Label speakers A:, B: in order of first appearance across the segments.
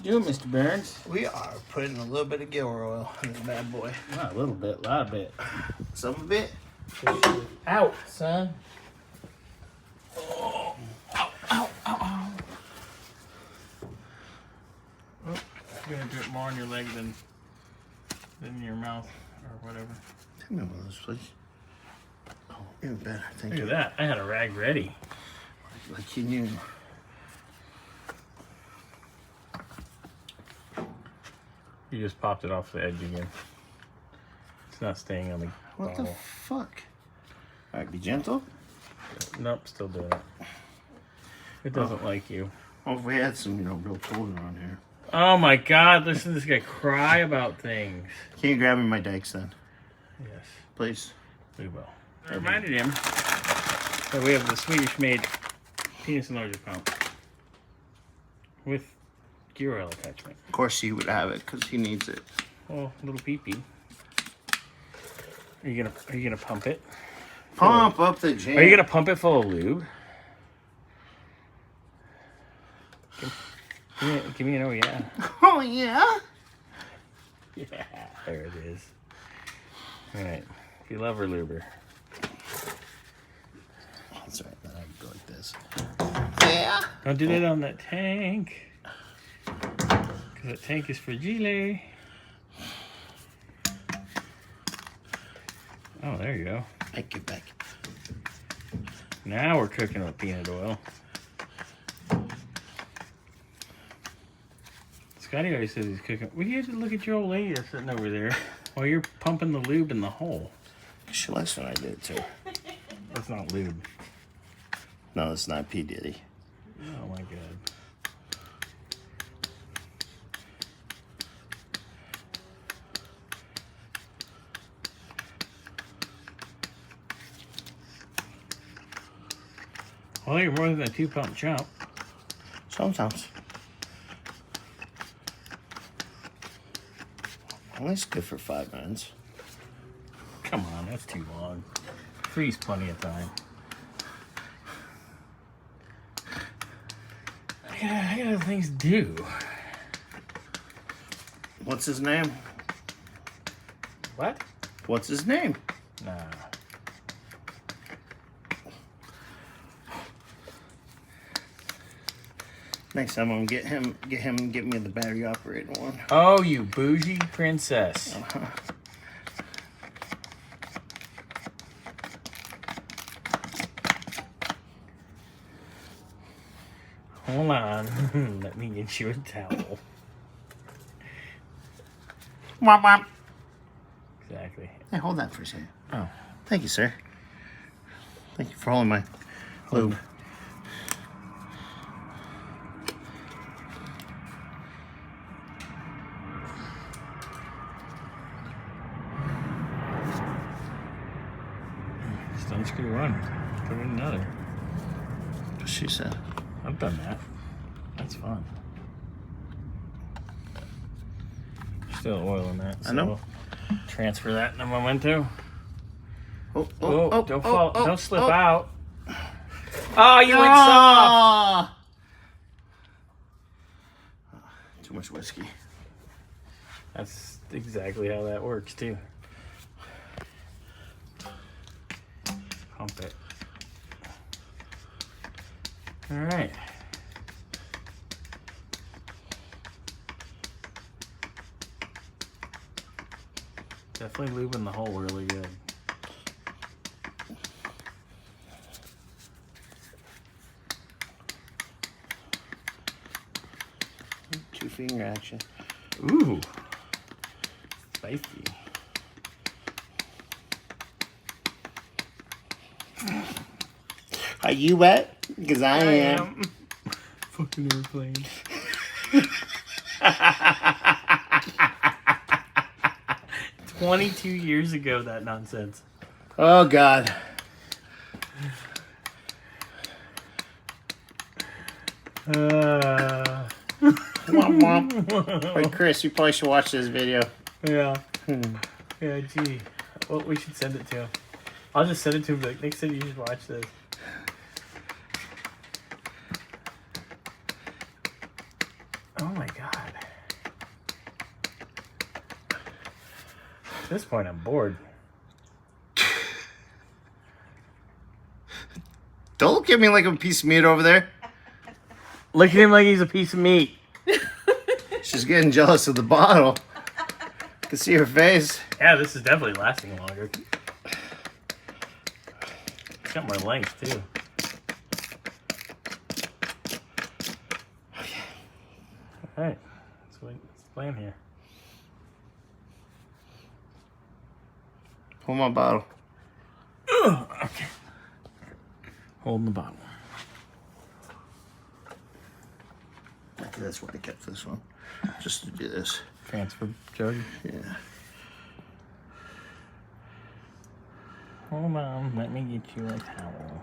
A: you doing, Mr. Burns?
B: We are putting a little bit of gear oil in this bad boy.
A: Not a little bit, a lot of it.
B: Some of it.
A: Out, son. Oh, ow, ow, ow, ow. Oh, you're gonna drip more on your leg than in your mouth or whatever.
B: Take me one of those, please. Oh, even better. Thank you.
A: Look at that. I had a rag ready.
B: Like you knew.
A: You just popped it off the edge again. It's not staying on the
B: What the
A: bottle.
B: fuck? Alright, be gentle.
A: Nope, still doing it. It doesn't like you.
B: Oh, if we had some, real cold around here.
A: Oh my god, listen to this guy cry about things.
B: Can you grab me my dikes then?
A: Yes,
B: Please.
A: we will. I reminded him that we have the Swedish-made penis enlarger pump with gear oil attachment.
B: Of course he would have it because he needs it.
A: Oh, little pee-pee. Are you gonna pump it?
B: Pump up the jam.
A: Are you gonna pump it full of lube? Give me an oh yeah.
B: Oh yeah.
A: Yeah, there it is. All right, if you love her luber.
B: That's right. Then I can go like this. Yeah.
A: Don't do that on that tank. Because that tank is fragile. Oh, there you go.
B: Back it back.
A: Now we're cooking with peanut oil. Scotty always says he's cooking. Well, you have to look at your old lady that's sitting over there while you're pumping the lube in the hole.
B: She likes when I do it too.
A: That's not lube.
B: No, it's not P. Diddy.
A: Oh my god. Well, you're more than a 2-pump chump.
B: Sometimes. Well, it's good for 5 minutes.
A: Come on, that's too long. 3's plenty of time. I got other things to do.
B: What's his name?
A: What?
B: What's his name?
A: Nah.
B: Next time I'm gonna get me the battery operated one.
A: Oh, you bougie princess. Hold on. Let me get you a towel.
B: Womp womp.
A: Exactly.
B: Hey, hold that for a second.
A: Oh.
B: Thank you, sir. Thank you for holding my lube.
A: Just unscrew one. Put in another.
B: That's what she said.
A: I've done that. That's fun. Still oil in that. So
B: I know.
A: we'll transfer that in a memento.
B: Oh,
A: Don't fall. Don't slip out. Oh, you went soft.
B: Too much whiskey.
A: That's exactly how that works too. Pump it. All right. Definitely lubing the hole really good.
B: Two-finger action.
A: Ooh. Spicy.
B: Are you wet? Because I am.
A: Fucking airplane. 22 years ago, that nonsense.
B: Oh, God.
A: Uh,
B: Womp womp. Wait, Chris, you probably should watch this video.
A: yeah. Yeah, gee. Well, we should send it to him. I'll just send it to him. Like, Nick said you should watch this. Oh my god. At this point, I'm bored.
B: Don't look at me like I'm a piece of meat over there.
A: Look at him like he's a piece of meat.
B: She's getting jealous of the bottle. I can see her face.
A: Yeah, this is definitely lasting longer. It's got more length, too. Alright, let's play in here.
B: Pull my bottle.
A: Ugh, okay. Holding the bottle.
B: That's why I kept this one. Just to do this.
A: Transfer jug.
B: Yeah.
A: Hold on, let me get you a towel.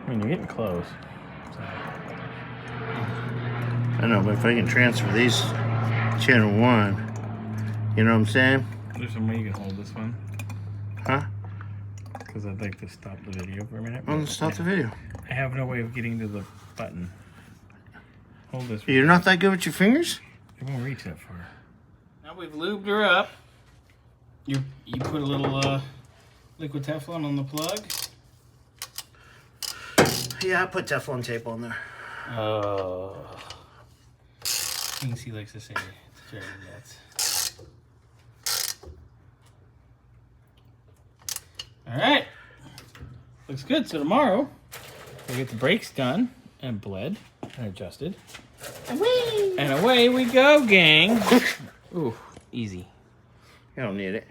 A: I mean, you're getting close. So.
B: I know, but if I can transfer these to channel 1, you know what I'm saying?
A: There's some way you can hold this one.
B: Huh?
A: Because I'd like to stop the video for a minute.
B: Oh, let's stop the video.
A: I have no way of getting to the button. Hold this.
B: You're not that good with your fingers?
A: It won't reach that far. Now we've lubed her up. You put a little liquid Teflon on the plug.
B: Yeah, I put Teflon tape on there.
A: Oh. Things he likes to say. It's very nuts. Alright. Looks good. So tomorrow, we'll get the brakes done and bled and adjusted. And away we go, gang. Ooh, easy.
B: You don't need it.